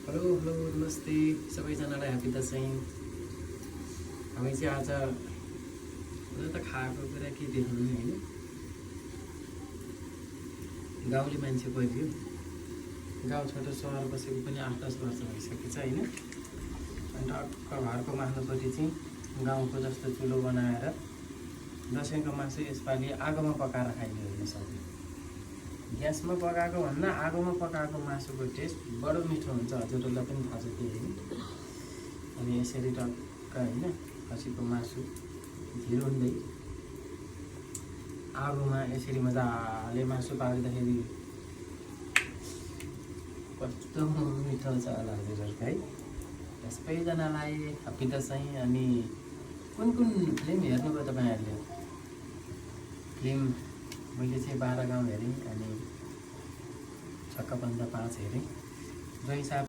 Hello hello नमस्ते सबैजनालाई happy Dashain. हामी चाहिँ आज हुन त खाएको कुरा के देखाउनु होइन, गाउँले मान्छे परियो। गाउँ छोटो सहर बसेको पनि 8-10 वर्ष भइसकेछ होइन। अनि टक्क घरको मास्नुपट्टि चाहिँ गाउँको जस्तो चुलो बनाएर दसैँको मासु यसपालि आगोमा पकाएर खाइने होइन सबै। ग्यासमा पकाएको भन्दा आगोमा पकाएको मासुको टेस्ट बडो मिठो हुन्छ, हजुरहरूलाई पनि थाहा छ त्यो होइन। अनि यसरी टक्क होइन खसीको मासु झिरुन्दै आगोमा यसरी मजाले मासु पाक्दाखेरि कस्तो मिठो छ होला हजुरहरूको है। सबैजनालाई ह्यापी दसैँ। अनि कुन कुन फिल्म हेर्नुभयो तपाईँहरूले? फिल्म मैले चाहिँ 12 गाउँ हेरेँ अनि छक्का पन्जा 5 हेरेँ। जो हिसाब